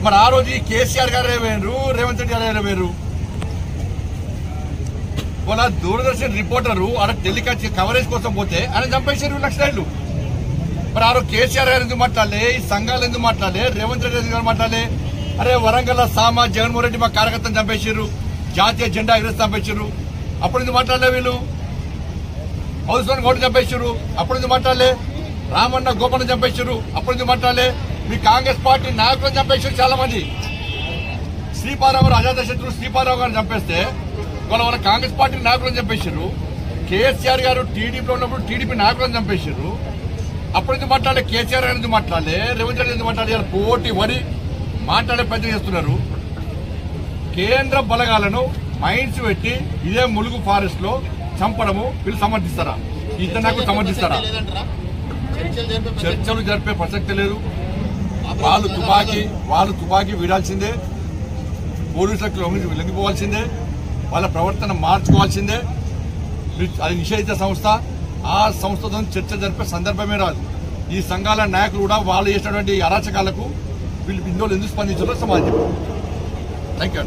మరి ఆ రోజు కేసీఆర్ గారే వేరు, రేవంత్ రెడ్డి గారే వేరు. వాళ్ళ దూరదర్శన్ రిపోర్టరు ఆడ టెలికాస్ట్ కవరేజ్ కోసం పోతే ఆయన చంపేసారు 2 లక్షలు. మరి ఆ రోజు కేసీఆర్ గారు ఎందుకు మాట్లాడలే, ఈ సంఘాలు ఎందుకు మాట్లాడలే, రేవంత్ రెడ్డి ఎందుకు మాట్లాడలే? అరే వరంగల్ సామా జగన్మోహన్ రెడ్డి మా కార్యకర్తను చంపేసారు, జాతీయ జెండా ఎగరేసి చంపేసారు, అప్పుడు ఎందుకు మాట్లాడలే? వీళ్ళు హౌస్లోని గౌడ్ చంపేసారు, అప్పుడు ఎందుకు మాట్లాడలే? రామన్న గోపన్న చంపేసారు, అప్పుడు ఎందుకు మాట్లాడలే? మీ కాంగ్రెస్ పార్టీ నాయకులను చంపేసారు చాలా మంది. శ్రీపాదరావు అజాత శత్రువు శ్రీపాదరావు గారిని చంపేస్తే వాళ్ళ కాంగ్రెస్ పార్టీ నాయకులను చంపేశారు. కేసీఆర్ గారు టీడీపీలో ఉన్నప్పుడు టీడీపీ నాయకులను చంపేశారు, అప్పుడు ఎందుకు మాట్లాడలే? కేసీఆర్ గారు ఎందుకు మాట్లాడలే? రేవంత్ రెడ్డి ఎందుకు మాట్లాడారు? పోటీ వరి మాట్లాడే ప్రయత్నం చేస్తున్నారు. కేంద్ర బలగాలను మైన్స్ పెట్టి ఇదే ములుగు ఫారెస్ట్ లో చంపడము వీళ్ళు సమర్థిస్తారా? ఇద్దరు నాకు సమర్థిస్తారా? చర్చలు జరిపే ప్రసక్తి లేదు. వాళ్ళు తుపాకీ వీడాల్సిందే, పోలీసులకు లొంగిపోవాల్సిందే, వాళ్ళ ప్రవర్తన మార్చుకోవాల్సిందే. అది నిషేధిత సంస్థ, ఆ సంస్థతో చర్చ జరిపే సందర్భమే రాదు. ఈ సంఘాల నాయకులు కూడా వాళ్ళు చేసినటువంటి అరాచకాలకు వీళ్ళు ఇందులో ఎందుకు స్పందించారో సమాజం. Thank you.